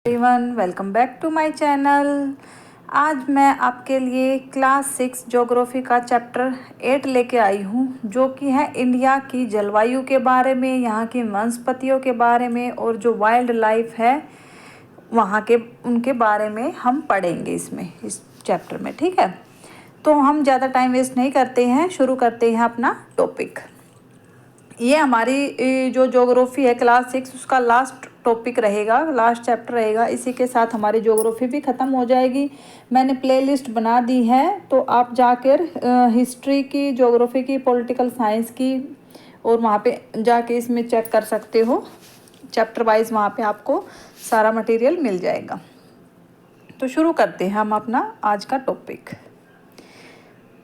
Everyone welcome back to my channel. आज मैं आपके लिए क्लास 6 ज्योग्राफी का चैप्टर 8 लेके आई हूँ, जो कि है इंडिया की जलवायु के बारे में, यहाँ की वनस्पतियों के बारे में और जो वाइल्ड लाइफ है वहाँ के उनके बारे में हम पढ़ेंगे इस चैप्टर में। ठीक है, तो हम ज़्यादा टाइम वेस्ट नहीं करते हैं, शुरू करते हैं अपना टॉपिक। ये हमारी जो ज्योग्राफी है क्लास 6 उसका लास्ट टॉपिक रहेगा, लास्ट चैप्टर रहेगा। इसी के साथ हमारी ज्योग्राफी भी ख़त्म हो जाएगी। मैंने प्लेलिस्ट बना दी है, तो आप जाकर हिस्ट्री की, ज्योग्राफी की, पॉलिटिकल साइंस की और वहाँ पे जाके इसमें चेक कर सकते हो। चैप्टर वाइज वहाँ पे आपको सारा मटेरियल मिल जाएगा। तो शुरू करते हैं हम अपना आज का टॉपिक।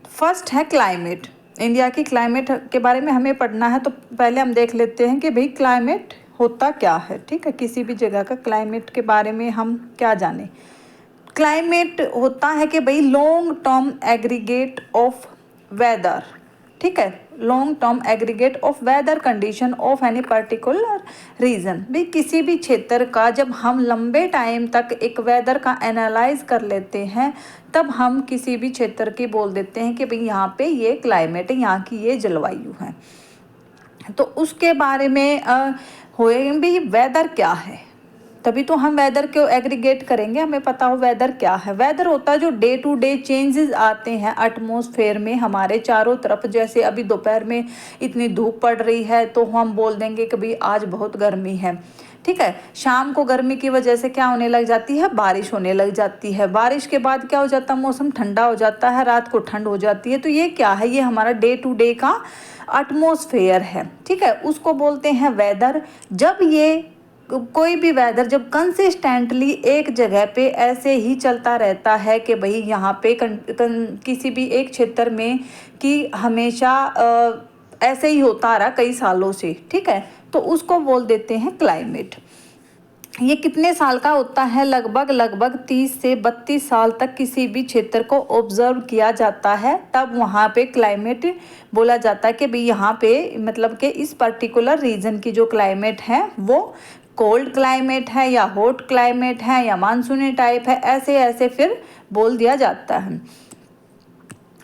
फर्स्ट है क्लाइमेट। इंडिया की क्लाइमेट के बारे में हमें पढ़ना है, तो पहले हम देख लेते हैं कि भाई क्लाइमेट होता क्या है। ठीक है, किसी भी जगह का क्लाइमेट के बारे में हम क्या जाने। क्लाइमेट होता है कि भाई long term aggregate of weather. ठीक है, long term aggregate of weather condition of any particular region. भाई किसी भी क्षेत्र का जब हम लंबे टाइम तक एक वेदर का एनालाइज कर लेते हैं, तब हम किसी भी क्षेत्र की बोल देते हैं कि भाई यहाँ पे ये क्लाइमेट है, यहाँ की ये जलवायु है। तो उसके बारे में होए भी वेदर क्या है, तभी तो हम वेदर को एग्रीगेट करेंगे, हमें पता हो वेदर क्या है। वेदर होता है जो डे टू डे चेंजेस आते हैं एटमॉस्फेयर में हमारे चारों तरफ। जैसे अभी दोपहर में इतनी धूप पड़ रही है तो हम बोल देंगे कि भाई आज बहुत गर्मी है। ठीक है, शाम को गर्मी की वजह से क्या होने लग जाती है, बारिश होने लग जाती है। बारिश के बाद क्या हो जाता है, मौसम ठंडा हो जाता है, रात को ठंड हो जाती है। तो ये क्या है, ये हमारा डे टू डे का एटमॉस्फेयर है। ठीक है, उसको बोलते हैं वेदर। जब ये कोई भी वेदर जब कंसिस्टेंटली एक जगह पे ऐसे ही चलता रहता है कि भाई यहाँ पे किसी भी एक क्षेत्र में कि हमेशा ऐसे ही होता आ रहा कई सालों से। ठीक है, तो उसको बोल देते हैं क्लाइमेट। ये कितने साल का होता है, लगभग 30 से 32 साल तक किसी भी क्षेत्र को ऑब्जर्व किया जाता है, तब वहाँ पे क्लाइमेट बोला जाता है कि भाई यहाँ पे मतलब कि इस पर्टिकुलर रीजन की जो क्लाइमेट है वो कोल्ड क्लाइमेट है या हॉट क्लाइमेट है या मानसूनी टाइप है, ऐसे ऐसे फिर बोल दिया जाता है।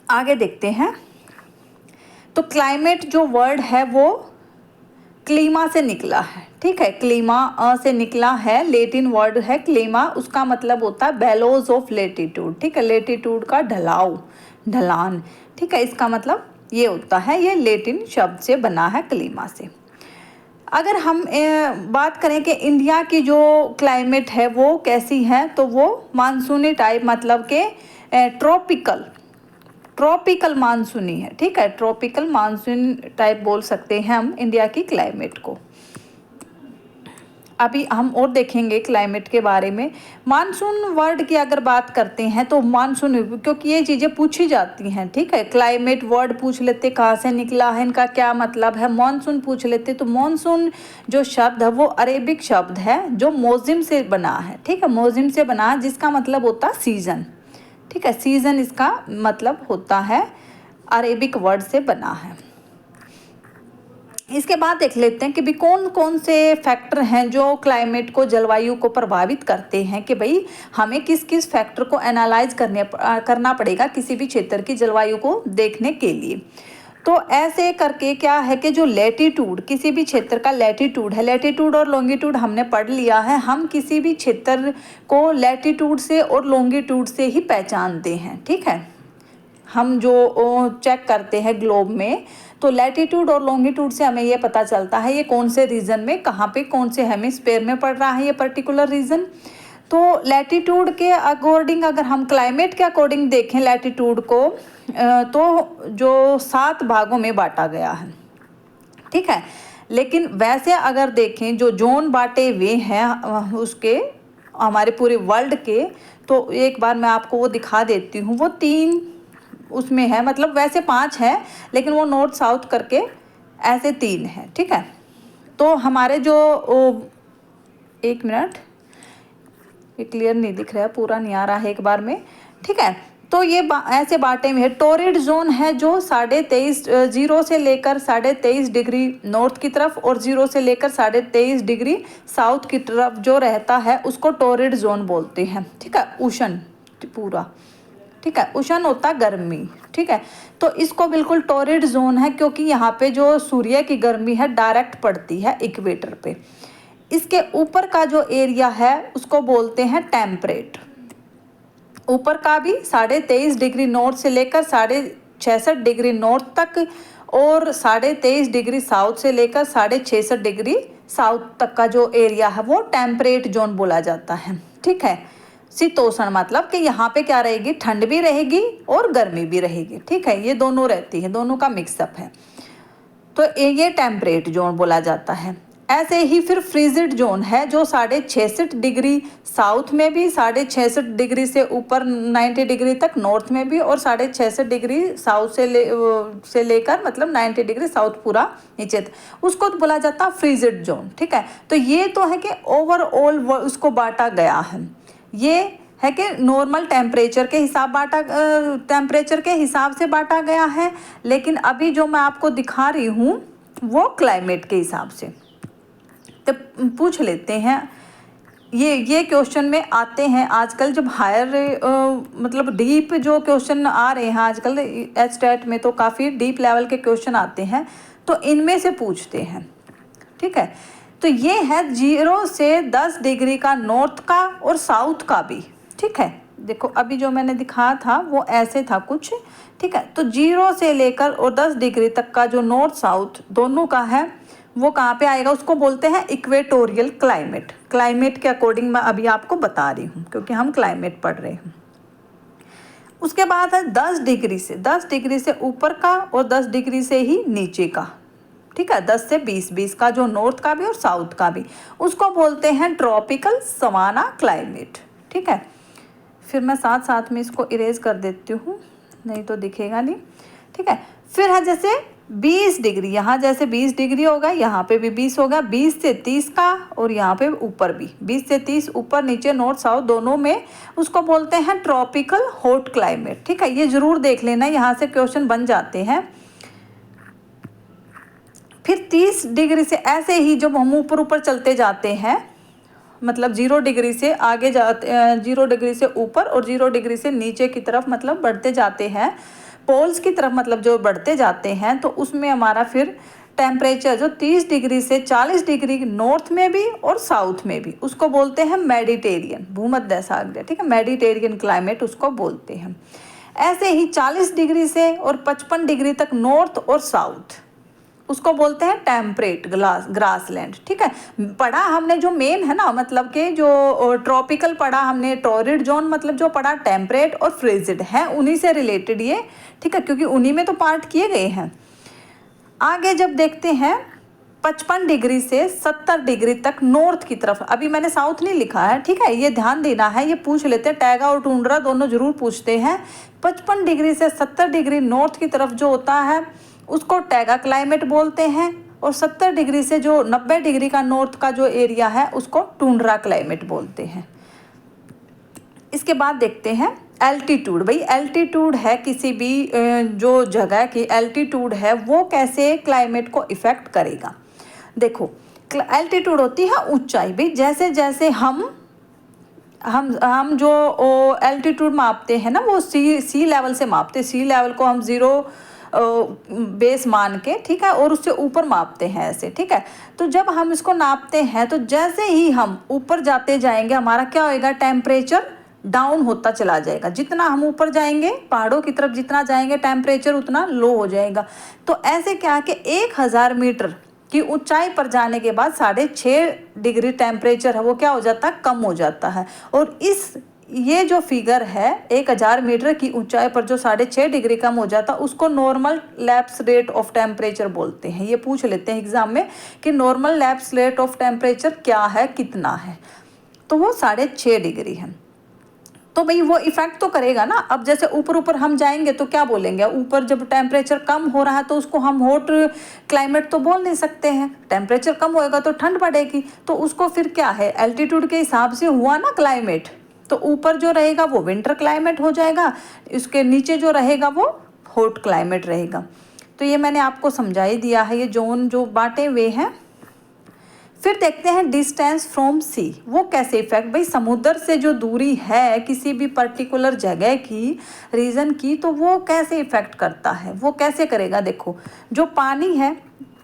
आगे देखते हैं। तो क्लाइमेट जो वर्ड है वो क्लीमा से निकला है। ठीक है, क्लीमा से निकला है, लेटिन वर्ड है क्लीमा। उसका मतलब होता है बेलोज ऑफ लेटीट्यूड। ठीक है, लेटीट्यूड का ढलाव, ढलान। ठीक है, इसका मतलब ये होता है, ये लेटिन शब्द से बना है क्लीमा से। अगर हम बात करें कि इंडिया की जो क्लाइमेट है वो कैसी है, तो वो मानसूनी टाइप, मतलब कि ट्रॉपिकल मानसूनी है। ठीक है, ट्रॉपिकल मानसून टाइप बोल सकते हैं हम इंडिया की क्लाइमेट को। अभी हम और देखेंगे क्लाइमेट के बारे में। मानसून वर्ड की अगर बात करते हैं तो मानसून, क्योंकि ये चीज़ें पूछी जाती हैं। ठीक है, क्लाइमेट वर्ड पूछ लेते कहाँ से निकला है, इनका क्या मतलब है। मानसून पूछ लेते तो मानसून जो शब्द है वो अरेबिक शब्द है जो मोजिम से बना है। ठीक है, मोजिम से बना है, जिसका मतलब होता है सीज़न। ठीक है, सीज़न इसका मतलब होता है, अरेबिक वर्ड से बना है। इसके बाद देख लेते हैं कि भी कौन कौन से फैक्टर हैं जो क्लाइमेट को, जलवायु को प्रभावित करते हैं, कि भाई हमें किस किस फैक्टर को एनालाइज करना पड़ेगा किसी भी क्षेत्र की जलवायु को देखने के लिए। तो ऐसे करके क्या है कि जो लैटिट्यूड, किसी भी क्षेत्र का लैटिट्यूड है, लैटिट्यूड और लॉन्गिट्यूड हमने पढ़ लिया है। हम किसी भी क्षेत्र को लैटिट्यूड से और लॉन्गिट्यूड से ही पहचानते हैं। ठीक है, हम जो चेक करते हैं ग्लोब में, तो लैटिट्यूड और लॉन्गिट्यूड से हमें ये पता चलता है ये कौन से रीजन में, कहाँ पे, कौन से हेमिस्फीयर में पड़ रहा है ये पर्टिकुलर रीजन। तो लैटिट्यूड के अकॉर्डिंग, अगर हम क्लाइमेट के अकॉर्डिंग देखें लैटिट्यूड को, तो जो 7 भागों में बांटा गया है। ठीक है, लेकिन वैसे अगर देखें जो जोन बांटे हुए हैं उसके, हमारे पूरे वर्ल्ड के, तो एक बार मैं आपको वो दिखा देती हूँ। वो 3 उसमें है, मतलब वैसे 5 है, लेकिन वो नॉर्थ साउथ करके ऐसे 3 है। ठीक है, तो हमारे जो एक मिनट, ये क्लियर नहीं दिख रहा है, पूरा नहीं आ रहा है एक बार में। ठीक है, तो ये ऐसे बाटे में है। टोरिड जोन है जो 23.5 0 से लेकर 23.5 डिग्री नॉर्थ की तरफ और 0 से लेकर 23.5 डिग्री साउथ की तरफ जो रहता है उसको टोरिड जोन बोलते हैं। ठीक है, उष्ण पूरा, ठीक है, उष्ण होता गर्मी। ठीक है, तो इसको बिल्कुल टोरिड जोन है क्योंकि यहाँ पे जो सूर्य की गर्मी है डायरेक्ट पड़ती है इक्वेटर पे। इसके ऊपर का जो एरिया है उसको बोलते हैं टेम्परेट। ऊपर का भी 23.5 डिग्री नॉर्थ से लेकर 66.5 डिग्री नॉर्थ तक और 23.5 डिग्री साउथ से लेकर 66.5 डिग्री साउथ तक का जो एरिया है वो टेम्परेट जोन बोला जाता है। ठीक है, शीतोष्ण मतलब कि यहाँ पे क्या रहेगी, ठंड भी रहेगी और गर्मी भी रहेगी। ठीक है, ये दोनों रहती है, दोनों का मिक्सअप है, तो ये टेम्परेट जोन बोला जाता है। ऐसे ही फिर फ्रीजिड जोन है जो 66.5 डिग्री साउथ में भी, 66.5 डिग्री से ऊपर 90 डिग्री तक नॉर्थ में भी और 66.5 डिग्री साउथ से लेकर मतलब 90 डिग्री साउथ पूरा नीचे तक, उसको बोला जाता है फ्रीजिड जोन। ठीक है, तो ये तो है कि ओवरऑल उसको बांटा गया है। ये है कि नॉर्मल टेम्परेचर के हिसाब से बांटा गया है, लेकिन अभी जो मैं आपको दिखा रही हूँ वो क्लाइमेट के हिसाब से। तो पूछ लेते हैं, ये क्वेश्चन में आते हैं आजकल जब हायर मतलब डीप जो क्वेश्चन आ रहे हैं आजकल एचटेट में, तो काफ़ी डीप लेवल के क्वेश्चन आते हैं, तो इनमें से पूछते हैं। ठीक है, तो ये है 0 से 10 डिग्री का नॉर्थ का और साउथ का भी। ठीक है, देखो अभी जो मैंने दिखाया था वो ऐसे था कुछ। ठीक है, तो 0 से लेकर और 10 डिग्री तक का जो नॉर्थ साउथ दोनों का है वो कहाँ पे आएगा, उसको बोलते हैं इक्वेटोरियल क्लाइमेट। क्लाइमेट के अकॉर्डिंग मैं अभी आपको बता रही हूँ क्योंकि हम क्लाइमेट पढ़ रहे हैं। उसके बाद है 10 डिग्री से ऊपर का और 10 डिग्री से ही नीचे का। ठीक है, 10 से 20 का जो नॉर्थ का भी और साउथ का भी, उसको बोलते हैं ट्रॉपिकल सवाना क्लाइमेट। ठीक है, फिर मैं साथ साथ में इसको इरेज कर देती हूँ, नहीं तो दिखेगा नहीं। ठीक है, फिर है जैसे 20 डिग्री, यहाँ जैसे 20 डिग्री होगा, यहाँ पे भी 20 होगा, 20 से 30 का और यहाँ पे ऊपर भी 20 से 30 ऊपर नीचे नॉर्थ साउथ दोनों में, उसको बोलते हैं ट्रॉपिकल हॉट क्लाइमेट। ठीक है, ये जरूर देख लेना, यहाँ से क्वेश्चन बन जाते हैं। फिर 30 डिग्री से ऐसे ही जब हम ऊपर ऊपर चलते जाते हैं, मतलब 0 डिग्री से आगे जाते, 0 डिग्री से ऊपर और 0 डिग्री से नीचे की तरफ मतलब बढ़ते जाते हैं, पोल्स की तरफ मतलब जो बढ़ते जाते हैं, तो उसमें हमारा फिर टेम्परेचर जो 30 डिग्री से 40 डिग्री नॉर्थ में भी और साउथ में भी, उसको बोलते हैं मेडिटेरियन, भूमध्य सागरीय। ठीक है, मेडिटेरियन क्लाइमेट उसको बोलते हैं। ऐसे ही 40 डिग्री से और 55 डिग्री तक नॉर्थ और साउथ, उसको बोलते हैं टेम्परेट ग्रासलैंड। ठीक है, पढ़ा हमने जो मेन है ना, मतलब कि जो ट्रॉपिकल पढ़ा हमने, टोरिड जोन मतलब जो पढ़ा टेम्परेट और फ्रीजिड है, उन्हीं से रिलेटेड ये। ठीक है, क्योंकि उन्हीं में तो पार्ट किए गए हैं। आगे जब देखते हैं 55 डिग्री से 70 डिग्री तक नॉर्थ की तरफ, अभी मैंने साउथ नहीं लिखा है। ठीक है, ये ध्यान देना है, ये पूछ लेते हैं, टैगा और टुंड्रा दोनों जरूर पूछते हैं। 55 डिग्री से 70 डिग्री नॉर्थ की तरफ जो होता है उसको टैगा क्लाइमेट बोलते हैं, और 70 डिग्री से जो 90 डिग्री का नॉर्थ का जो एरिया है उसको टुंड्रा क्लाइमेट बोलते हैं। इसके बाद देखते हैं एल्टीट्यूड। भाई एल्टीट्यूड है किसी भी जो जगह की एल्टीट्यूड है वो कैसे क्लाइमेट को इफ़ेक्ट करेगा। देखो एल्टीट्यूड होती है ऊंचाई। भाई जैसे जैसे हम जो एल्टीट्यूड मापते हैं ना वो सी लेवल से मापते हैं। सी लेवल को हम 0 बेस मान के, ठीक है, और उससे ऊपर मापते हैं ऐसे। ठीक है, तो जब हम इसको नापते हैं तो जैसे ही हम ऊपर जाते जाएंगे हमारा क्या होएगा, टेम्परेचर डाउन होता चला जाएगा। जितना हम ऊपर जाएंगे पहाड़ों की तरफ जितना जाएंगे टेम्परेचर उतना लो हो जाएगा। तो ऐसे क्या कि 1000 मीटर की ऊंचाई पर जाने के बाद 6.5 डिग्री टेम्परेचर है वो क्या हो जाता है, कम हो जाता है। और ये जो फिगर है 1000 मीटर की ऊंचाई पर जो 6.5 डिग्री कम हो जाता है उसको normal lapse rate of temperature बोलते हैं। ये पूछ लेते हैं एग्जाम में कि normal lapse rate of temperature क्या है, कितना है, तो वो 6.5 डिग्री है। तो भाई वो इफेक्ट तो करेगा ना। अब जैसे ऊपर ऊपर हम जाएंगे तो क्या बोलेंगे, ऊपर जब टेम्परेचर कम हो रहा है तो उसको हम हॉट क्लाइमेट तो बोल नहीं सकते हैं। टेम्परेचर कम होएगा तो ठंड बढ़ेगी, तो उसको फिर क्या है, एल्टीट्यूड के हिसाब से हुआ ना क्लाइमेट। तो ऊपर जो रहेगा वो विंटर क्लाइमेट हो जाएगा, इसके नीचे जो रहेगा वो हॉट क्लाइमेट रहेगा। तो ये मैंने आपको समझा ही दिया है, ये जोन जो बांटे हुए हैं। फिर देखते हैं डिस्टेंस फ्रॉम सी, वो कैसे इफेक्ट, भाई समुद्र से जो दूरी है किसी भी पर्टिकुलर जगह की, रीजन की, तो वो कैसे इफेक्ट करता है, वो कैसे करेगा। देखो जो पानी है,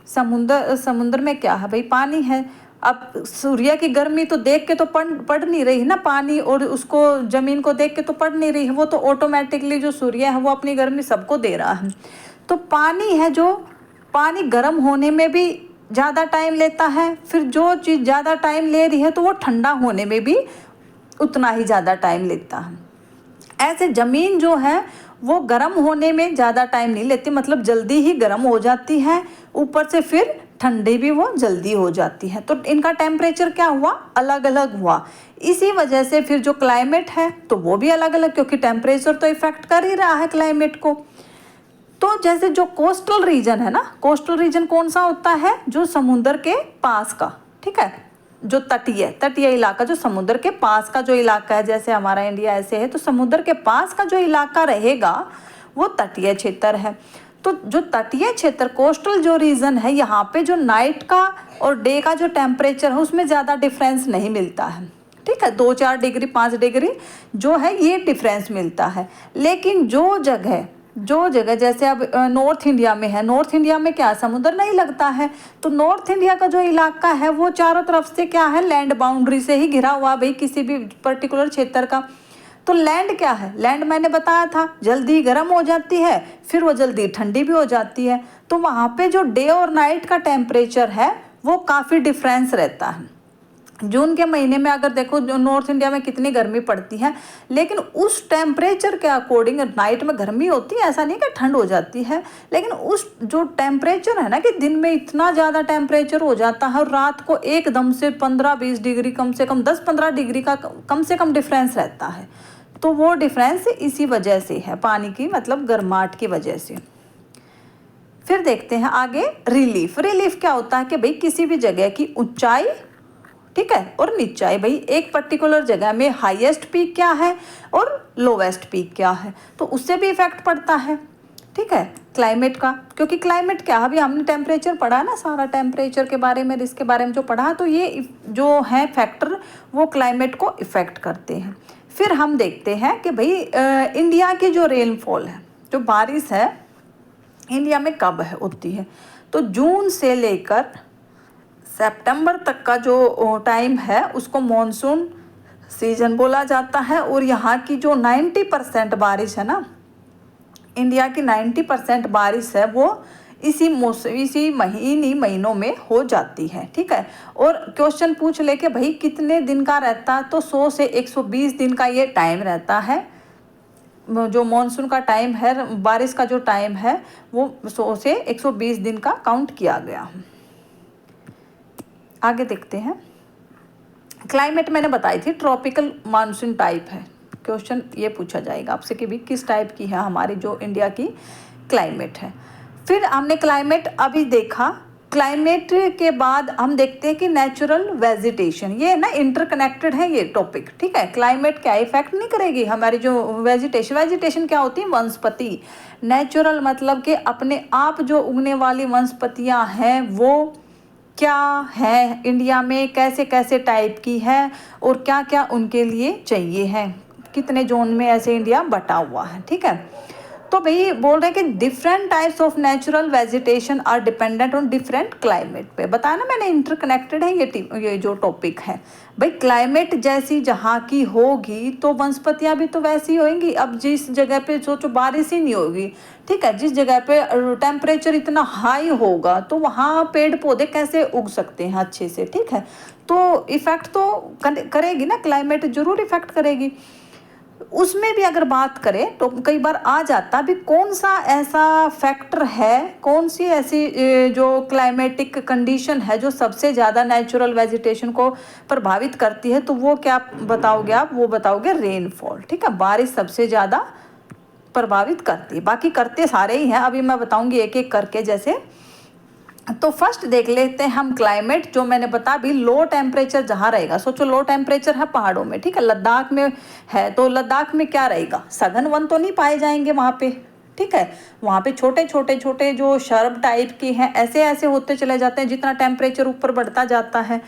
समुद्र में क्या है भाई, पानी है। अब सूर्य की गर्मी तो देख के तो पड़ नहीं रही है ना पानी, और उसको जमीन को देख के तो पड़ नहीं रही है, वो तो ऑटोमेटिकली जो सूर्य है वो अपनी गर्मी सबको दे रहा है। तो पानी है, जो पानी गर्म होने में भी ज़्यादा टाइम लेता है, फिर जो चीज़ ज़्यादा टाइम ले रही है तो वो ठंडा होने में भी उतना ही ज़्यादा टाइम लेता है। ऐसे ज़मीन जो है वो गर्म होने में ज़्यादा टाइम नहीं लेती, मतलब जल्दी ही गर्म हो जाती है, ऊपर से फिर ठंडी भी वो जल्दी हो जाती है। तो इनका टेम्परेचर क्या हुआ, अलग अलग हुआ। इसी वजह से फिर जो क्लाइमेट है तो वो भी अलग अलग, क्योंकि टेम्परेचर तो इफेक्ट कर ही रहा है क्लाइमेट को। तो जैसे जो कोस्टल रीजन है ना, कोस्टल रीजन कौन सा होता है, जो समुद्र के पास का, ठीक है, जो तटीय इलाका, जो समुद्र के पास का जो इलाका है, जैसे हमारा इंडिया ऐसे है, तो समुद्र के पास का जो इलाका रहेगा वो तटीय क्षेत्र है। तो जो तटीय क्षेत्र, कोस्टल जो रीजन है, यहाँ पे जो नाइट का और डे का जो टेम्परेचर है उसमें ज़्यादा डिफरेंस नहीं मिलता है, ठीक है, 2-4 डिग्री 5 डिग्री जो है ये डिफरेंस मिलता है। लेकिन जो जगह जैसे अब नॉर्थ इंडिया में है, नॉर्थ इंडिया में क्या समुद्र नहीं लगता है, तो नॉर्थ इंडिया का जो इलाका है वो चारों तरफ से क्या है, लैंड बाउंड्री से ही घिरा हुआ भाई, किसी भी पर्टिकुलर क्षेत्र का। तो लैंड क्या है, लैंड मैंने बताया था जल्दी गर्म हो जाती है, फिर वो जल्दी ठंडी भी हो जाती है। तो वहाँ पे जो डे और नाइट का टेम्परेचर है वो काफ़ी डिफरेंस रहता है। जून के महीने में अगर देखो जो नॉर्थ इंडिया में कितनी गर्मी पड़ती है, लेकिन उस टेम्परेचर के अकॉर्डिंग नाइट में गर्मी होती है, ऐसा नहीं कि ठंड हो जाती है, लेकिन उस जो टेम्परेचर है ना कि दिन में इतना ज़्यादा टेम्परेचर हो जाता है और रात को एकदम से 15-20 डिग्री, कम से कम 10-15 डिग्री का कम से कम डिफरेंस रहता है। तो वो डिफरेंस इसी वजह से है, पानी की मतलब गर्माहट की वजह से। फिर देखते हैं आगे रिलीफ। रिलीफ क्या होता है कि भाई किसी भी जगह की ऊंचाई, ठीक है, और नीचाई, भाई एक पर्टिकुलर जगह में हाईएस्ट पीक क्या है और लोवेस्ट पीक क्या है, तो उससे भी इफेक्ट पड़ता है, ठीक है, क्लाइमेट का। क्योंकि क्लाइमेट क्या, अभी हमने टेम्परेचर पढ़ा ना, सारा टेम्परेचर के बारे में, इसके बारे में जो पढ़ा, तो ये जो है फैक्टर वो क्लाइमेट को इफेक्ट करते हैं। फिर हम देखते हैं कि भाई इंडिया की जो रेनफॉल है, जो बारिश है इंडिया में कब होती है, तो जून से लेकर सितंबर तक का जो टाइम है उसको मॉनसून सीजन बोला जाता है। और यहाँ की जो 90% बारिश है ना, इंडिया की 90% बारिश है वो इसी महीनों में हो जाती है, ठीक है। और क्वेश्चन पूछ ले कि भाई कितने दिन का रहता है, तो 100 से 120 दिन का ये टाइम रहता है। जो मॉनसून का टाइम है, बारिश का जो टाइम है वो 100 से 120 दिन का काउंट किया गया। आगे देखते हैं, क्लाइमेट मैंने बताई थी ट्रॉपिकल मानसून टाइप है। क्वेश्चन ये पूछा जाएगा आपसे कि भी किस टाइप की है हमारी जो इंडिया की क्लाइमेट है। फिर हमने क्लाइमेट अभी देखा, क्लाइमेट के बाद हम देखते हैं कि नेचुरल वेजिटेशन, ये ना इंटरकनेक्टेड है ये टॉपिक, ठीक है। क्लाइमेट क्या इफेक्ट नहीं करेगी हमारी जो वेजिटेशन क्या होती है, वनस्पति। नेचुरल मतलब कि अपने आप जो उगने वाली वनस्पतियाँ हैं वो क्या है इंडिया में, कैसे कैसे टाइप की है और क्या क्या उनके लिए चाहिए है, कितने जोन में ऐसे इंडिया बटा हुआ है, ठीक है। तो भाई बोल रहे हैं कि different types of natural vegetation are dependent on different climate पे। बताया ना मैंने, इंटरकनेक्टेड है ये जो टॉपिक है। भाई क्लाइमेट जैसी जहाँ की होगी तो वनस्पतियाँ भी तो वैसी होंगी। अब जिस जगह पे सोचो बारिश ही नहीं होगी, ठीक है, जिस जगह पे टेम्परेचर इतना हाई होगा तो वहाँ पेड़ पौधे कैसे उग सकते हैं अच्छे से, ठीक है। तो इफ़ेक्ट तो करेगी ना, क्लाइमेट जरूर इफ़ेक्ट करेगी। उसमें भी अगर बात करें तो कई बार आ जाता भी कौन सा ऐसा फैक्टर है, कौन सी ऐसी जो क्लाइमेटिक कंडीशन है जो सबसे ज़्यादा नेचुरल वेजिटेशन को प्रभावित करती है, तो वो क्या बताओगे आप, वो बताओगे रेनफॉल, ठीक है। बारिश सबसे ज़्यादा प्रभावित करती है, बाकी करते सारे ही हैं, अभी मैं बताऊंगी एक एक करके। जैसे तो फर्स्ट देख लेते हैं हम क्लाइमेट, जो मैंने बता भी लो टेम्परेचर जहाँ रहेगा, सोचो लो टेम्परेचर है पहाड़ों में, ठीक है, लद्दाख में है, तो लद्दाख में क्या रहेगा, सघन वन तो नहीं पाए जाएंगे वहाँ पे, ठीक है, वहाँ पे छोटे छोटे छोटे जो शर्ब टाइप के हैं ऐसे ऐसे होते चले जाते हैं जितना टेम्परेचर ऊपर बढ़ता जाता है,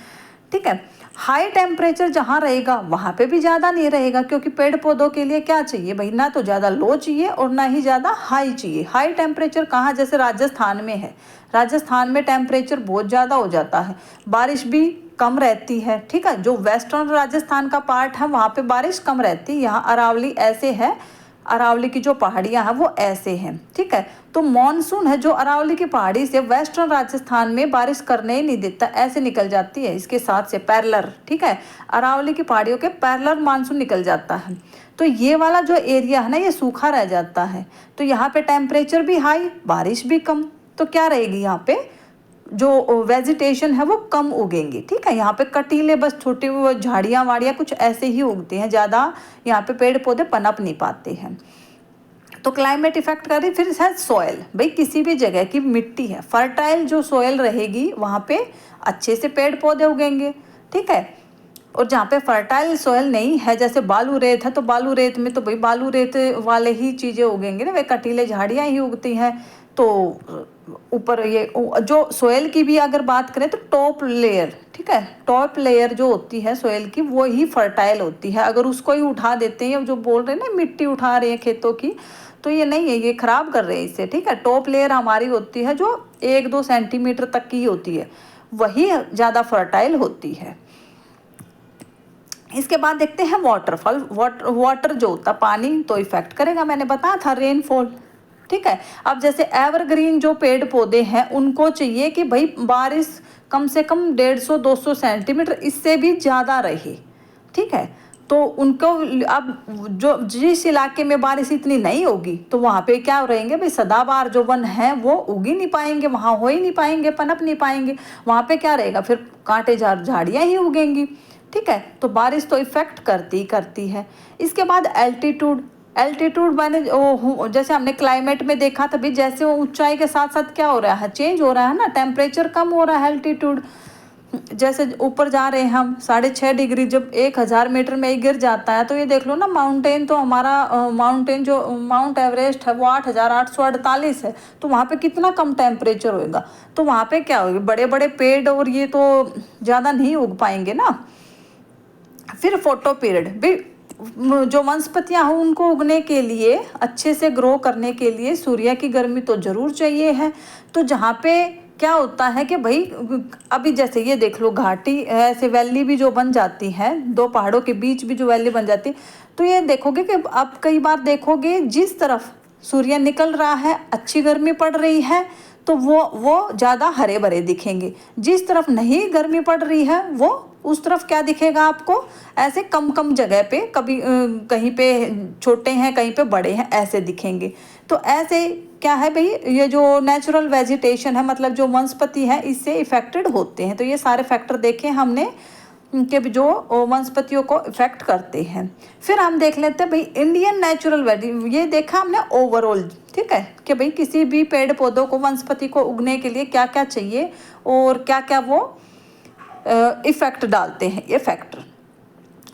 ठीक है। हाई टेम्परेचर जहाँ रहेगा वहाँ पे भी ज़्यादा नहीं रहेगा, क्योंकि पेड़ पौधों के लिए क्या चाहिए भाई, ना तो ज़्यादा लो चाहिए और ना ही ज़्यादा हाई चाहिए। हाई टेम्परेचर कहाँ, जैसे राजस्थान में है, राजस्थान में टेम्परेचर बहुत ज़्यादा हो जाता है, बारिश भी कम रहती है, ठीक है। जो वेस्टर्न राजस्थान का पार्ट है वहाँ पे बारिश कम रहती है, यहाँ अरावली ऐसे है, अरावली की जो पहाड़ियाँ हैं वो ऐसे हैं, ठीक है। तो मॉनसून है जो अरावली की पहाड़ी से वेस्टर्न राजस्थान में बारिश करने ही नहीं देता, ऐसे निकल जाती है इसके साथ से पैरेलल, ठीक है, अरावली की पहाड़ियों के पैरेलल मानसून निकल जाता है। तो ये वाला जो एरिया है ना ये सूखा रह जाता है, तो यहाँ पे टेम्परेचर भी हाई, बारिश भी कम, तो क्या रहेगी यहाँ पे जो वेजिटेशन है वो कम उगेंगी, ठीक है। यहाँ पे कटीले बस छोटे वो झाड़ियाँ वाड़ियाँ कुछ ऐसे ही उगती हैं, ज़्यादा यहाँ पे पेड़ पौधे पनप नहीं पाते हैं। तो क्लाइमेट इफेक्ट कर रही, फिर है सॉयल, भाई किसी भी जगह की मिट्टी है, फर्टाइल जो सॉयल रहेगी वहाँ पे अच्छे से पेड़ पौधे उगेंगे, ठीक है। और जहाँ पे फर्टाइल सॉयल नहीं है, जैसे बालू रेत है, तो बालू रेत में तो भाई बालू रेत वाले ही चीज़ें उगेंगे ना, वे कटीले झाड़ियाँ ही उगती हैं। तो ऊपर ये जो सोयल की भी अगर बात करें तो टॉप लेयर, ठीक है, टॉप लेयर जो होती है सोयल की वो ही फर्टाइल होती है, अगर उसको ही उठा देते हैं, जो बोल रहे हैं ना मिट्टी उठा रहे हैं खेतों की, तो ये नहीं है, ये खराब कर रहे हैं इसे, ठीक है। टॉप लेयर हमारी होती है जो 1-2 सेंटीमीटर तक की होती है, वही ज़्यादा फर्टाइल होती है। इसके बाद देखते हैं वाटरफॉल, वाटर जो होता है पानी तो इफेक्ट करेगा, मैंने बताया था रेनफॉल, ठीक है। अब जैसे एवरग्रीन जो पेड़ पौधे हैं उनको चाहिए कि भाई बारिश कम से कम 150-200 सेंटीमीटर इससे भी ज़्यादा रहे, ठीक है। तो उनको अब जो जिस इलाके में बारिश इतनी नहीं होगी तो वहाँ पे क्या रहेंगे भाई, सदाबहार जो वन है वो उग ही नहीं पाएंगे, वहाँ हो ही नहीं पाएंगे, पनप नहीं पाएंगे, वहाँ पे क्या रहेगा, फिर कांटे झाड़ियाँ ही उगेंगी, ठीक है। तो बारिश तो इफेक्ट करती है। इसके बाद एल्टीट्यूड, एल्टीट्यूड मैंने जैसे हमने क्लाइमेट में देखा था भी, जैसे वो ऊंचाई के साथ साथ क्या हो रहा है, चेंज हो रहा है ना, टेम्परेचर कम हो रहा है, एल्टीट्यूड जैसे ऊपर जा रहे हैं हम 6.5 डिग्री, जब 1000 मीटर में ही गिर जाता है, तो ये देख लो ना माउंटेन, तो हमारा माउंटेन जो माउंट एवरेस्ट है वो 8848 है, तो वहाँ पे कितना कम टेम्परेचर होएगा, तो वहाँ पे क्या होगा, बड़े बड़े पेड़ और ये तो ज़्यादा नहीं उग पाएंगे ना। फिर फोटो पीरियड भी, जो वनस्पतियाँ हैं उनको उगने के लिए, अच्छे से ग्रो करने के लिए सूर्य की गर्मी तो ज़रूर चाहिए है। तो जहाँ पे क्या होता है कि भाई अभी जैसे ये देख लो घाटी ऐसे वैली भी जो बन जाती है, 2 पहाड़ों के बीच भी जो वैली बन जाती है, तो ये देखोगे कि अब कई बार देखोगे जिस तरफ सूर्य निकल रहा है अच्छी गर्मी पड़ रही है तो वो ज़्यादा हरे भरे दिखेंगे, जिस तरफ नहीं गर्मी पड़ रही है वो उस तरफ क्या दिखेगा आपको, ऐसे कम कम जगह पे, कभी कहीं पे छोटे हैं कहीं पे बड़े हैं ऐसे दिखेंगे। तो ऐसे क्या है भाई, ये जो नेचुरल वेजिटेशन है, मतलब जो वनस्पति है इससे इफेक्टेड होते हैं। तो ये सारे फैक्टर देखे हमने कि जो वनस्पतियों को इफेक्ट करते हैं। फिर हम देख लेते हैं भाई इंडियन नेचुरल वेजी, ये देखा हमने ओवरऑल, ठीक है, कि भाई किसी भी पेड़ पौधों को वनस्पति को उगने के लिए क्या क्या चाहिए और क्या क्या वो इफेक्ट डालते हैं ये फैक्टर।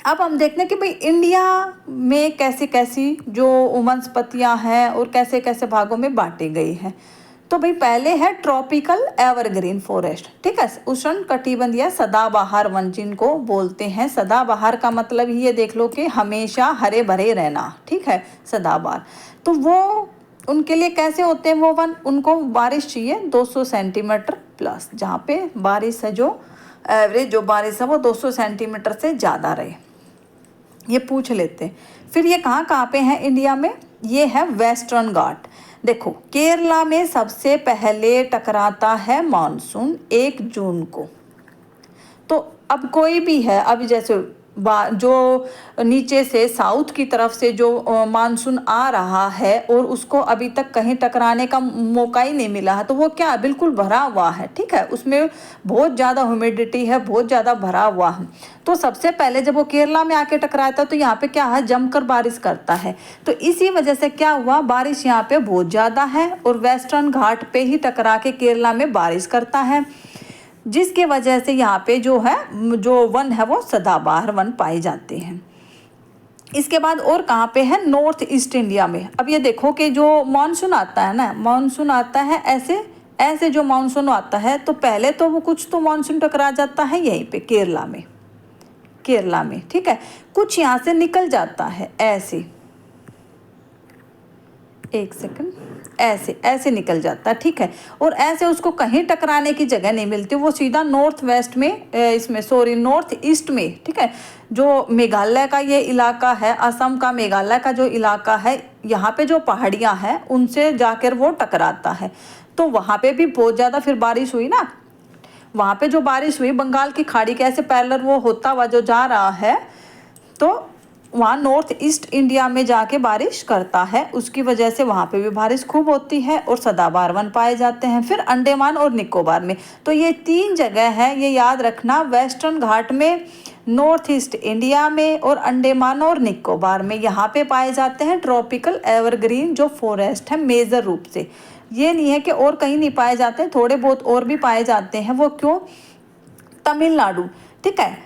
अब हम देखते हैं कि भाई इंडिया में कैसी कैसी जो वनस्पतियां हैं और कैसे कैसे भागों में बांटे गए हैं। तो भाई पहले है ट्रॉपिकल एवरग्रीन फॉरेस्ट, ठीक है, उष्ण कटिबंधीय सदाबहार वन जिनको बोलते हैं। सदाबहार का मतलब ही ये देख लो कि हमेशा हरे भरे रहना, ठीक है, सदाबहार। तो वो उनके लिए कैसे होते हैं वो वन, उनको बारिश चाहिए 200 सेंटीमीटर प्लस, जहाँ पे बारिश है जो एवरेज जो बारिश है वो 200 सेंटीमीटर से ज़्यादा रहे, ये पूछ लेते हैं। फिर ये कहाँ कहाँ पे हैं इंडिया में, ये है वेस्टर्न घाट। देखो केरला में सबसे पहले टकराता है मानसून 1 जून को। तो अब कोई भी है, अभी जैसे जो नीचे से साउथ की तरफ से जो मानसून आ रहा है और उसको अभी तक कहीं टकराने का मौका ही नहीं मिला है, तो वो क्या बिल्कुल भरा हुआ है, ठीक है, उसमें बहुत ज़्यादा ह्यूमिडिटी है, बहुत ज़्यादा भरा हुआ है। तो सबसे पहले जब वो केरला में आके टकराता है तो यहाँ पे क्या है, जमकर बारिश करता है। तो इसी वजह से क्या हुआ, बारिश यहाँ पे बहुत ज़्यादा है और वेस्टर्न घाट पे ही टकरा के केरला में बारिश करता है, जिसके वजह से यहाँ पे जो वन है वो सदाबहार वन पाए जाते हैं। इसके बाद और कहाँ पे है, नॉर्थ ईस्ट इंडिया में। अब ये देखो कि जो मानसून आता है ना, मानसून आता है ऐसे ऐसे जो मानसून आता है तो पहले तो वो कुछ तो मानसून टकरा जाता है यहीं पे केरला में, ठीक है, कुछ यहाँ से निकल जाता है ऐसे, एक सेकंड, ऐसे निकल जाता है, ठीक है, और ऐसे उसको कहीं टकराने की जगह नहीं मिलती, वो सीधा नॉर्थ वेस्ट में नॉर्थ ईस्ट में, ठीक है, जो मेघालय का ये इलाका है, असम का मेघालय का जो इलाका है, यहाँ पे जो पहाड़ियाँ हैं उनसे जाकर वो टकराता है। तो वहाँ पे भी बहुत ज़्यादा फिर बारिश हुई ना, वहाँ पे जो बारिश हुई बंगाल की खाड़ी के ऐसे पैरेलल वो होता हुआ जो जा रहा है, तो वहाँ नॉर्थ ईस्ट इंडिया में जाके बारिश करता है, उसकी वजह से वहाँ पे भी बारिश खूब होती है और सदाबहार वन पाए जाते हैं। फिर अंडमान और निकोबार में, तो ये 3 जगह है, ये याद रखना, वेस्टर्न घाट में, नॉर्थ ईस्ट इंडिया में और अंडमान और निकोबार में, यहाँ पे पाए जाते हैं ट्रॉपिकल एवरग्रीन जो फॉरेस्ट है मेजर रूप से। ये नहीं है कि और कहीं नहीं पाए जाते, थोड़े बहुत और भी पाए जाते हैं। वो क्यों, तमिलनाडु, ठीक है,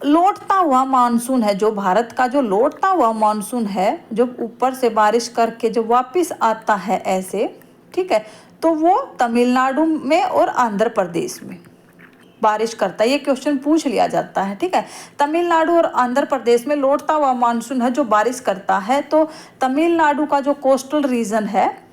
लौटता हुआ मानसून है, जो भारत का जो लौटता हुआ मानसून है, जब ऊपर से बारिश करके जब वापस आता है ऐसे, ठीक है, तो वो तमिलनाडु में और आंध्र प्रदेश में बारिश करता है। ये क्वेश्चन पूछ लिया जाता है, ठीक है, तमिलनाडु और आंध्र प्रदेश में लौटता हुआ मानसून है जो बारिश करता है। तो तमिलनाडु का जो कोस्टल रीजन है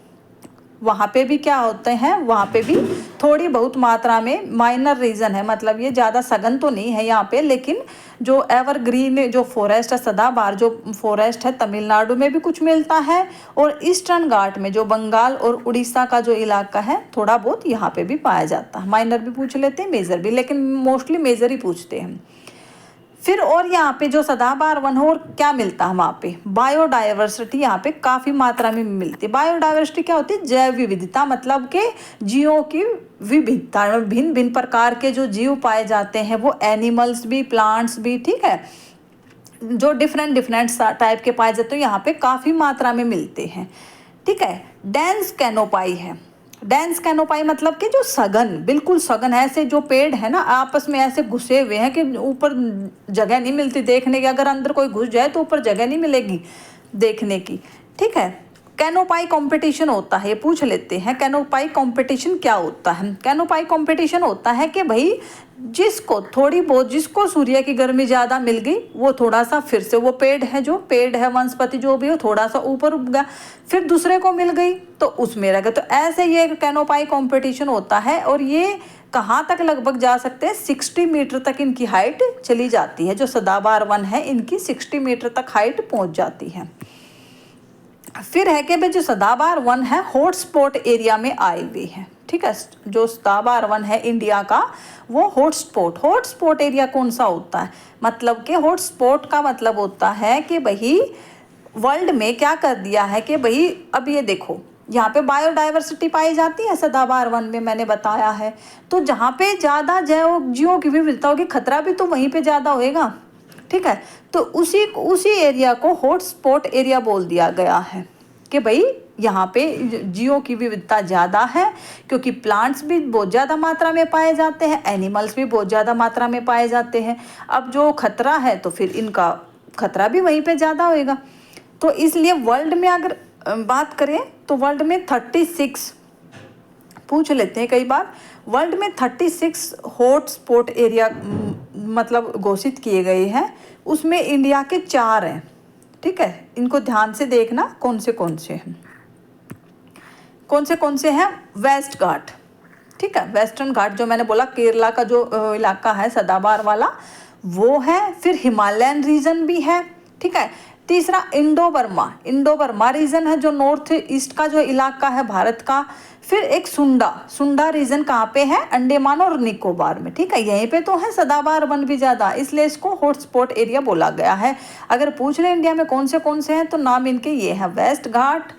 वहाँ पे भी क्या होते हैं, वहाँ पे भी थोड़ी बहुत मात्रा में माइनर रीजन है, मतलब ये ज़्यादा सघन तो नहीं है यहाँ पे, लेकिन जो एवरग्रीन जो फॉरेस्ट है, सदाबहार जो फॉरेस्ट है, तमिलनाडु में भी कुछ मिलता है और ईस्टर्न घाट में जो बंगाल और उड़ीसा का जो इलाका है थोड़ा बहुत यहाँ पे भी पाया जाता है। माइनर भी पूछ लेते हैं, मेजर भी, लेकिन मोस्टली मेजर ही पूछते हैं। फिर और यहाँ पे जो सदाबहार वन हो और क्या मिलता है वहाँ पे, बायोडाइवर्सिटी यहाँ पे काफ़ी मात्रा में मिलती है। बायोडाइवर्सिटी क्या होती है, जैव विविधता, मतलब के जीवों की विविधता, भिन्न भिन्न प्रकार के जो जीव पाए जाते हैं, वो एनिमल्स भी, प्लांट्स भी, ठीक है, जो डिफरेंट टाइप के पाए जाते हैं यहाँ पे काफ़ी मात्रा में मिलते हैं, ठीक है। डेंस कैनोपाई है, डेंस कैनोपाई मतलब कि जो सघन, बिल्कुल सघन, ऐसे जो पेड़ है ना आपस में ऐसे घुसे हुए हैं कि ऊपर जगह नहीं मिलती देखने की, अगर अंदर कोई घुस जाए तो ऊपर जगह नहीं मिलेगी देखने की, ठीक है। कैनोपाई कंपटीशन होता है, ये पूछ लेते हैं, कैनोपाई कंपटीशन क्या होता है। कैनोपाई कंपटीशन होता है कि भाई जिसको थोड़ी बहुत, जिसको सूर्य की गर्मी ज़्यादा मिल गई वो थोड़ा सा फिर से वो पेड़ है वनस्पति जो भी हो थोड़ा सा ऊपर उग गया, फिर दूसरे को मिल गई तो उसमें रह गया। तो ऐसे ये कैनोपाई कंपटीशन होता है और ये कहाँ तक लगभग जा सकते हैं, 60 मीटर तक इनकी हाइट चली जाती है। जो सदाबहार वन है इनकी 60 मीटर तक हाइट पहुँच जाती है। फिर है कि भाई जो सदाबहार वन है हॉटस्पॉट एरिया में आए हुए हैं, ठीक है। जो सदाबहार वन है इंडिया का वो हॉटस्पॉट एरिया कौन सा होता है, मतलब कि हॉटस्पॉट का मतलब होता है कि भाई वर्ल्ड में क्या कर दिया है कि भाई अब ये देखो यहाँ पे बायोडाइवर्सिटी पाई जाती है सदाबहार वन में, मैंने बताया है, तो जहाँ पे ज़्यादा जीवों की विविधता होगी खतरा भी तो वहीं पे ज़्यादा होएगा, ठीक है। तो उसी एरिया को हॉटस्पॉट एरिया बोल दिया गया है कि भाई यहाँ पे जीवों की विविधता ज़्यादा है, क्योंकि प्लांट्स भी बहुत ज़्यादा मात्रा में पाए जाते हैं, एनिमल्स भी बहुत ज़्यादा मात्रा में पाए जाते हैं। अब जो खतरा है तो फिर इनका खतरा भी वहीं पे ज़्यादा होएगा। तो इसलिए वर्ल्ड में अगर बात करें तो वर्ल्ड में 36 पूछ लेते हैं कई बार, वर्ल्ड में 36 हॉटस्पॉट एरिया मतलब घोषित किए गए हैं, उसमें इंडिया के 4 हैं, ठीक है। इनको ध्यान से देखना कौन से हैं। वेस्ट घाट, ठीक है, वेस्टर्न घाट जो मैंने बोला केरला का जो इलाका है सदाबहार वाला वो है। फिर हिमालयन रीजन भी है, ठीक है। तीसरा Indo Burma, Indo Burma region है जो नॉर्थ ईस्ट का जो इलाका है भारत का। फिर एक सुंडा, सुंडा रीजन कहाँ पे है, अंडमान और निकोबार में, ठीक है। यहीं पे तो है सदाबहार वन भी ज़्यादा, इसलिए इसको हॉटस्पॉट एरिया बोला गया है। अगर पूछ रहे इंडिया में कौन से हैं तो नाम इनके ये हैं, वेस्ट घाट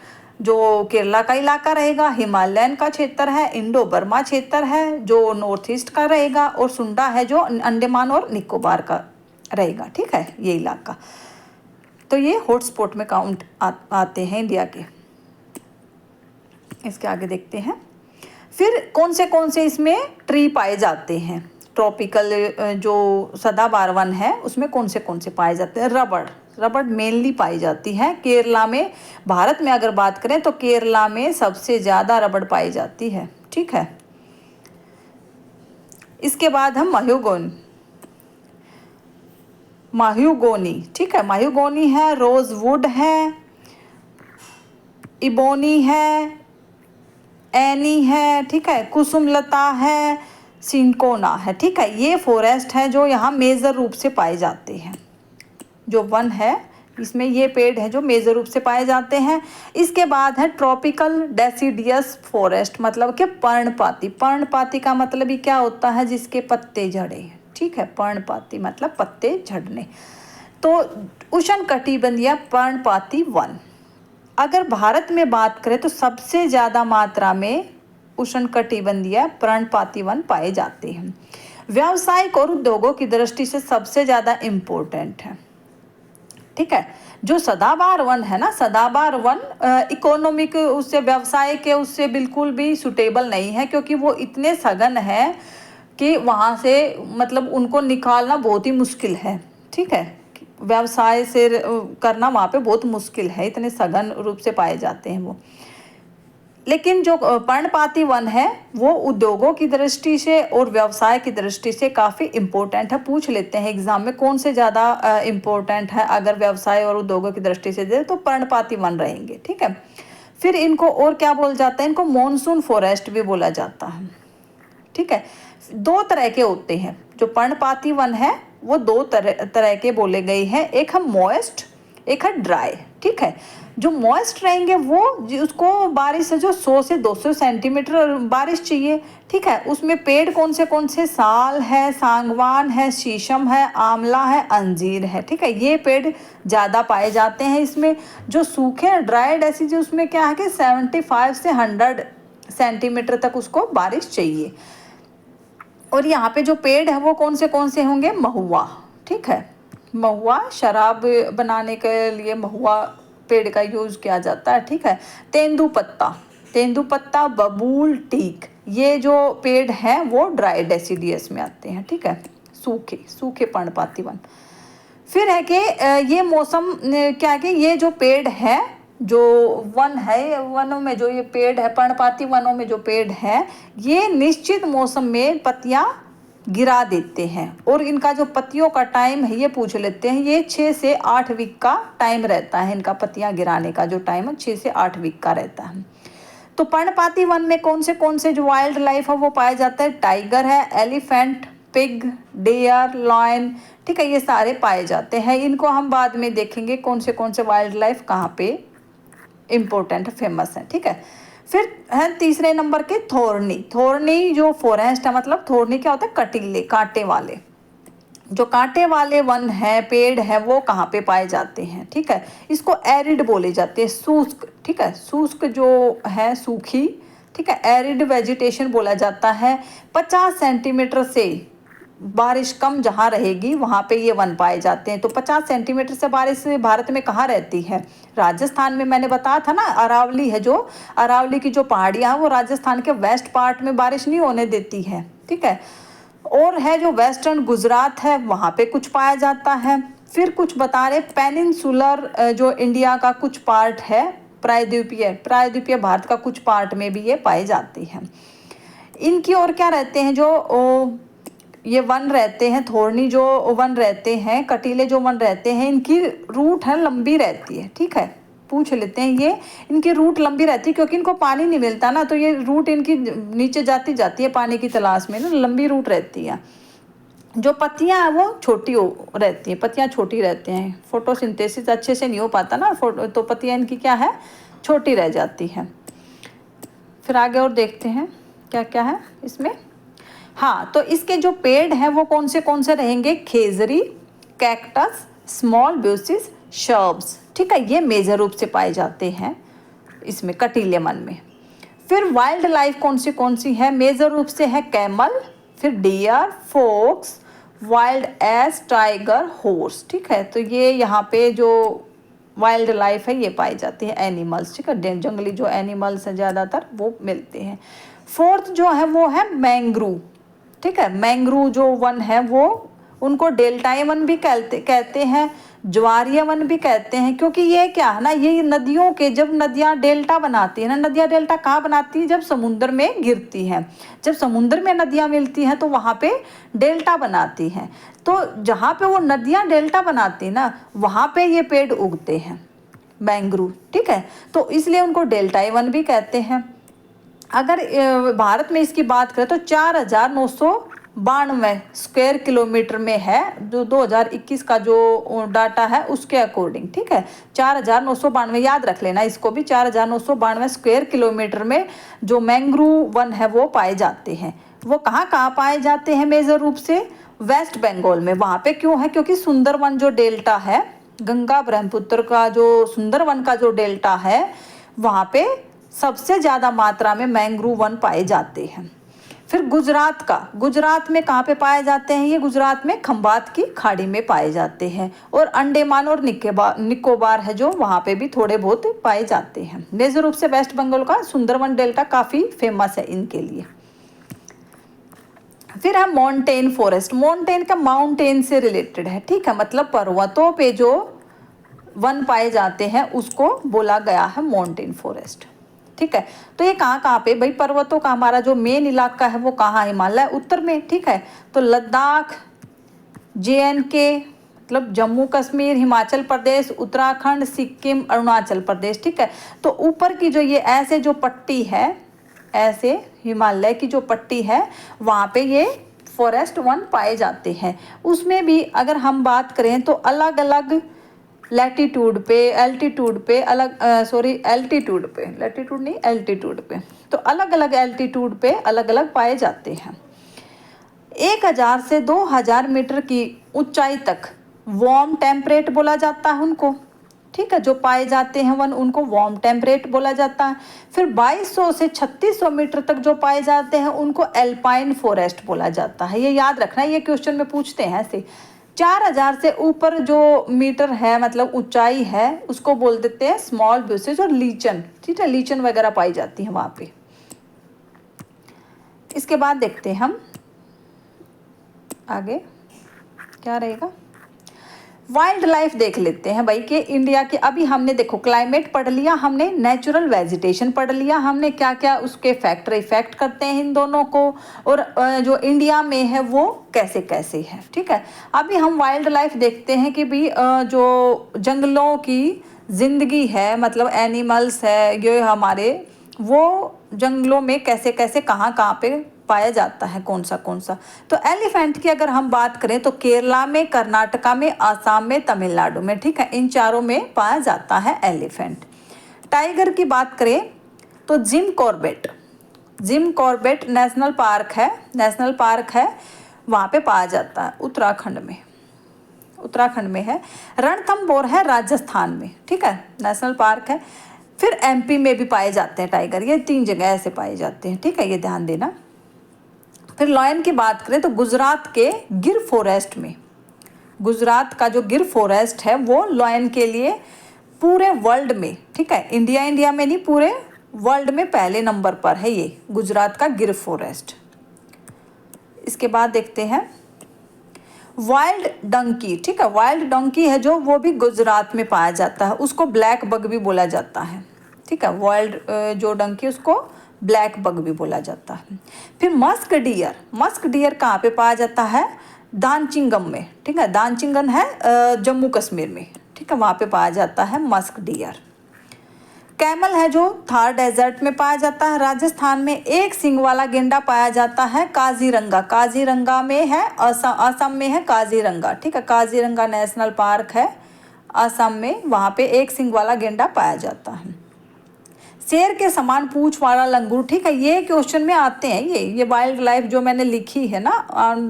जो केरला का इलाका रहेगा, हिमालयन का क्षेत्र है, इंडो बर्मा क्षेत्र है जो नॉर्थ ईस्ट का रहेगा, और सुंडा है जो अंडमान और निकोबार का रहेगा, ठीक है, ये इलाका। तो ये हॉटस्पॉट में काउंट आते हैं इंडिया के। इसके आगे देखते हैं फिर कौन से इसमें ट्री पाए जाते हैं। ट्रॉपिकल जो सदाबहार वन है उसमें कौन से पाए जाते हैं। रबड़, रबड़ मेनली पाई जाती है केरला में। भारत में अगर बात करें तो केरला में सबसे ज़्यादा रबड़ पाई जाती है, ठीक है। इसके बाद हम माह्यूगोनी, ठीक है, माह्यूगोनी है, रोजवुड है, इबोनी है, एनी है, ठीक है, कुसुमलता है, सिंकोना है, ठीक है। ये फॉरेस्ट है जो यहाँ मेजर रूप से पाए जाते हैं। जो वन है इसमें ये पेड़ है जो मेजर रूप से पाए जाते हैं। इसके बाद है ट्रॉपिकल डेसिडियस फॉरेस्ट, मतलब कि पर्णपाती। पर्णपाती का मतलब ही क्या होता है, जिसके पत्ते झड़े, ठीक है। पर्णपाती मतलब पत्ते झड़ने। तो उष्णकटिबंधीय पर्णपाती वन। अगर भारत में बात करें तो सबसे ज़्यादा मात्रा में उष्णकटिबंधीय पर्णपाती वन पाए जाते हैं। व्यावसायिक और उद्योगों की दृष्टि से सबसे ज़्यादा इम्पोर्टेंट है, ठीक है। जो सदाबहार वन है ना, सदाबहार वन इकोनॉमिक उससे, व्यवसाय के उससे बिल्कुल भी सुटेबल नहीं है, क्योंकि वो इतने सघन है कि वहाँ से मतलब उनको निकालना बहुत ही मुश्किल है, ठीक है। व्यवसाय से करना वहाँ पे बहुत मुश्किल है, इतने सघन रूप से पाए जाते हैं वो। लेकिन जो पर्णपाती वन है वो उद्योगों की दृष्टि से और व्यवसाय की दृष्टि से काफ़ी इम्पोर्टेंट है। पूछ लेते हैं एग्जाम में कौन से ज़्यादा इम्पोर्टेंट है, अगर व्यवसाय और उद्योगों की दृष्टि से दे तो पर्णपाती वन रहेंगे, ठीक है। फिर इनको और क्या बोला जाता है, इनको मॉनसून फॉरेस्ट भी बोला जाता है, ठीक है। दो तरह के होते हैं जो पर्णपाती वन है, वो दो तरह के बोले गए हैं। एक है मॉइस्ट, एक है ड्राई, ठीक है। जो मॉइस्ट रहेंगे वो उसको बारिश है जो 100 से 200 सेंटीमीटर बारिश चाहिए, ठीक है। उसमें पेड़ कौन से साल है, सांगवान है, शीशम है, आंवला है, अंजीर है, ठीक है। ये पेड़ ज़्यादा पाए जाते हैं इसमें। जो सूखे ड्राइड ऐसी जो उसमें क्या है कि 75 से 100 सेंटीमीटर तक उसको बारिश चाहिए। और यहाँ पे जो पेड़ है वो कौन से होंगे, महुआ, ठीक है। महुआ शराब बनाने के लिए महुआ पेड़ का यूज़ किया जाता है, ठीक है। तेंदुपत्ता, बबूल, टीक, ये जो पेड़ हैं वो ड्राई डेसिडियस में आते हैं, ठीक है। सूखे पर्णपाती वन। फिर है कि ये मौसम क्या है कि ये जो पेड़ है, जो वन है, वनों में जो ये पेड़ है, पर्णपाती वनों में जो पेड़ है, ये निश्चित मौसम में पत्तियां गिरा देते हैं। और इनका जो पत्तियों का टाइम है ये पूछ लेते हैं, ये 6 से 8 वीक का टाइम रहता है। इनका पत्तियां गिराने का जो टाइम है 6 से 8 वीक का रहता है। तो पर्णपाती वन में कौन से जो वाइल्ड लाइफ है वो पाया जाता है, टाइगर है, एलिफेंट, पिग, डेयर, लॉयन, ठीक है, ये सारे पाए जाते हैं। इनको हम बाद में देखेंगे कौन से वाइल्ड लाइफ कहाँ पे इम्पोर्टेंट फेमस है, ठीक है। फिर है तीसरे नंबर के थोर्नी जो फॉरेस्ट है, मतलब थोर्नी क्या होता है, कटीले, कांटे वाले। जो कांटे वाले वन है, पेड़ है, वो कहाँ पे पाए जाते हैं, ठीक है। इसको एरिड बोले जाते हैं, शुष्क, ठीक है। शुष्क जो है, सूखी, ठीक है, एरिड वेजिटेशन बोला जाता है। 50 सेंटीमीटर से बारिश कम जहाँ रहेगी वहाँ पे ये वन पाए जाते हैं। तो 50 सेंटीमीटर से बारिश भारत में कहाँ रहती है, राजस्थान में। मैंने बताया था ना, अरावली है, जो अरावली की जो पहाड़ियाँ हैं वो राजस्थान के वेस्ट पार्ट में बारिश नहीं होने देती है, ठीक है। और है जो वेस्टर्न गुजरात है वहाँ पे कुछ पाया जाता है। फिर कुछ बता रहे पेनिनसुलर जो इंडिया का कुछ पार्ट है, प्रायद्वीपीय भारत का कुछ पार्ट में भी ये पाए जाते हैं। इनकी और क्या रहते हैं, जो ये वन रहते हैं, थोर्नी जो वन रहते हैं, कटीले जो वन रहते हैं, इनकी रूट है लंबी रहती है, ठीक है। पूछ लेते हैं, ये इनकी रूट लंबी रहती है क्योंकि इनको पानी नहीं मिलता ना, तो ये रूट इनकी नीचे जाती है पानी की तलाश में ना, लंबी रूट रहती है। जो पत्तियां हैं वो छोटी रहती हैं, पत्तियां छोटी रहती हैं, फोटोसिंथेसिस अच्छे से नहीं हो पाता ना, फोटो तो पत्तियां इनकी क्या है, छोटी रह जाती हैं। फिर आगे और देखते हैं क्या क्या है इसमें। हाँ, तो इसके जो पेड़ हैं वो कौन से रहेंगे, खेजरी, कैक्टस, स्मॉल ब्यूसिस, शर्ब्स, ठीक है, ये मेजर रूप से पाए जाते हैं इसमें कटीले वन में। फिर वाइल्ड लाइफ कौन सी है, मेजर रूप से है कैमल, फिर deer, fox, wild ass, tiger, horse, ठीक है। तो ये यहाँ पे जो वाइल्ड लाइफ है ये पाई जाती है, एनिमल्स, ठीक है, जंगली जो एनिमल्स हैं ज़्यादातर वो मिलते हैं। फोर्थ जो है वो है मैंग्रू, ठीक है, मैंग्रू जो वन है वो उनको डेल्टाई वन भी कहते हैं, ज्वारीय वन भी कहते हैं, क्योंकि ये क्या है ना, ये नदियों के, जब नदियाँ डेल्टा बनाती है ना, नदियाँ डेल्टा कहाँ बनाती है, जब समुद्र में गिरती हैं, जब समुद्र में नदियाँ मिलती हैं तो वहाँ पे डेल्टा बनाती हैं। तो जहाँ पे वो नदियाँ डेल्टा बनाती हैं ना, वहाँ पे ये पेड़ उगते हैं मैंग्रोव, ठीक है, तो इसलिए उनको डेल्टाई वन भी कहते हैं। अगर भारत में इसकी बात करें तो 4,992 स्क्वायर किलोमीटर में है, जो 2021 का जो डाटा है उसके अकॉर्डिंग, ठीक है, 4,992 याद रख लेना इसको भी, 4,992 स्क्वायर किलोमीटर में जो मैंग्रोव वन है वो पाए जाते हैं। वो कहाँ कहाँ पाए जाते हैं मेजर रूप से, वेस्ट बंगाल में। वहाँ पे क्यों है, क्योंकि सुंदरवन जो डेल्टा है, गंगा ब्रह्मपुत्र का जो सुंदरवन का जो डेल्टा है, वहाँ पे सबसे ज़्यादा मात्रा में मैंग्रोव वन पाए जाते हैं। फिर गुजरात में कहाँ पे पाए जाते हैं, ये गुजरात में खंबात की खाड़ी में पाए जाते हैं, और अंडमान और निकोबार है जो, वहाँ पे भी थोड़े बहुत पाए जाते हैं। मेजर रूप से वेस्ट बंगाल का सुंदरवन डेल्टा काफ़ी फेमस है इनके लिए। फिर है माउंटेन फॉरेस्ट, माउंटेन का माउंटेन से रिलेटेड है, ठीक है, मतलब पर्वतों पे जो वन पाए जाते हैं उसको बोला गया है माउंटेन फॉरेस्ट, ठीक है। तो ये कहाँ पे भाई, पर्वतों का हमारा जो मेन इलाका है वो कहाँ, हिमालय उत्तर में, ठीक है, तो लद्दाख, JNK मतलब जम्मू कश्मीर, हिमाचल प्रदेश, उत्तराखंड, सिक्किम, अरुणाचल प्रदेश, ठीक है। तो ऊपर की जो ये ऐसे जो पट्टी है, ऐसे हिमालय की जो पट्टी है वहाँ पे ये फॉरेस्ट वन पाए जाते हैं। उसमें भी अगर हम बात करें तो अलग अलग लैटीट्यूड पे, एल्टीट्यूड पे अलग, एल्टीट्यूड पे, लैटीट्यूड नहीं एल्टीट्यूड पे, तो अलग अलग एल्टीट्यूड पे अलग अलग पाए जाते हैं। 1,000 से 2,000 मीटर की ऊंचाई तक वार्म टेम्परेट बोला जाता है उनको, ठीक है, जो पाए जाते हैं वन उनको वार्म टेम्परेट बोला जाता है। फिर 2200 से 3600 मीटर तक जो पाए जाते हैं उनको एल्पाइन फॉरेस्ट बोला जाता है। ये याद रखना, ये क्वेश्चन में पूछते हैं ऐसे। 4,000 से ऊपर जो मीटर है मतलब ऊंचाई है उसको बोल देते हैं स्मॉल ब्यूसेज और लीचन, ठीक है, लीचन वगैरह पाई जाती है वहाँ पे। इसके बाद देखते हैं हम आगे क्या रहेगा, वाइल्ड लाइफ देख लेते हैं भाई कि इंडिया के, अभी हमने देखो क्लाइमेट पढ़ लिया हमने, नेचुरल वेजिटेशन पढ़ लिया हमने, क्या क्या उसके फैक्टर इफेक्ट करते हैं इन दोनों को, और जो इंडिया में है वो कैसे कैसे है, ठीक है। अभी हम वाइल्ड लाइफ देखते हैं कि भी जो जंगलों की जिंदगी है, मतलब एनिमल्स है ये हमारे, वो जंगलों में कैसे कैसे कहाँ पे पाया जाता है, कौन सा। तो एलिफेंट की अगर हम बात करें तो केरला में, कर्नाटका में, आसाम में, तमिलनाडु में, ठीक है, इन चारों में पाया जाता है एलिफेंट। टाइगर की बात करें तो जिम कॉर्बेट नेशनल पार्क है, वहाँ पे पाया जाता है, उत्तराखंड में है। रणथंभौर है राजस्थान में, ठीक है, नेशनल पार्क है। फिर MP में भी पाए जाते हैं टाइगर, ये 3 जगह ऐसे पाए जाते हैं, ठीक है, ये ध्यान देना। फिर लॉयन की बात करें तो गुजरात के गिर फॉरेस्ट में, गुजरात का जो गिर फॉरेस्ट है वो लॉयन के लिए पूरे वर्ल्ड में, ठीक है, इंडिया में नहीं, पूरे वर्ल्ड में पहले नंबर पर है ये गुजरात का गिर फॉरेस्ट। इसके बाद देखते हैं वाइल्ड डंकी, ठीक है, वाइल्ड डंकी है जो, वो भी गुजरात में पाया जाता है, उसको ब्लैक बग भी बोला जाता है, ठीक है, वाइल्ड जो डंकी उसको ब्लैक बग भी बोला जाता है। फिर मस्क डियर कहाँ पे पाया जाता है, दानचिंगम में, ठीक है, दानचिंगम है जम्मू कश्मीर में, ठीक है, वहाँ पे पाया जाता है मस्क डियर। कैमल है जो थार डेजर्ट में पाया जाता है। राजस्थान में एक सींग वाला गेंडा पाया जाता है काजीरंगा, काजीरंगा में है, असम में है काजीरंगा, ठीक है। काजीरंगा नेशनल पार्क है असम में, वहाँ पे एक सींग वाला गेंडा पाया जाता है। शेर के समान पूंछ वाला लंगूर, ठीक है, ये क्वेश्चन में आते हैं। ये वाइल्ड लाइफ जो मैंने लिखी है ना,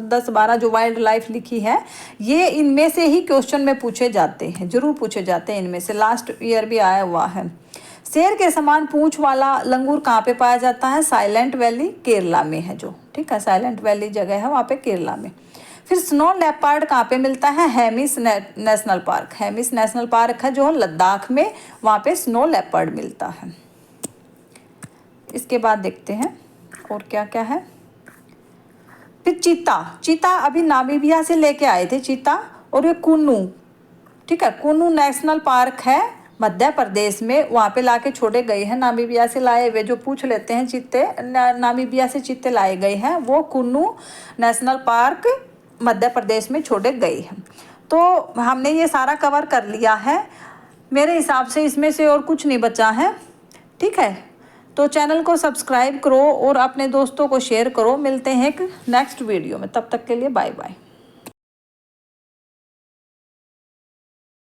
10-12 जो वाइल्ड लाइफ लिखी है, ये इनमें से ही क्वेश्चन में पूछे जाते हैं, जरूर पूछे जाते हैं इनमें से, लास्ट ईयर भी आया हुआ है। शेर के समान पूंछ वाला लंगूर कहाँ पे पाया जाता है? साइलेंट वैली केरला में है जो, ठीक है, साइलेंट वैली जगह है वहाँ पे केरला में। फिर स्नो लेपर्ड कहाँ पे मिलता है? Hemis national park, Hemis national park है जो लद्दाख में, वहाँ पे स्नो लेपर्ड मिलता है। इसके बाद देखते हैं और क्या क्या है। फिर चीता, चीता अभी नामीबिया से लेके आए थे चीता, और ये कुन्नू, ठीक है, कुन्नू नेशनल पार्क है मध्य प्रदेश में, वहाँ पे लाके छोड़े गए हैं नामीबिया से लाए हुए, जो पूछ लेते हैं चीते, नामीबिया से चीते लाए गए हैं, वो कुन्नू नेशनल पार्क मध्य प्रदेश में छोड़े गए हैं। तो हमने ये सारा कवर कर लिया है मेरे हिसाब से, इसमें से और कुछ नहीं बचा है, ठीक है। तो चैनल को सब्सक्राइब करो और अपने दोस्तों को शेयर करो। मिलते हैं एक नेक्स्ट वीडियो में, तब तक के लिए बाय बाय।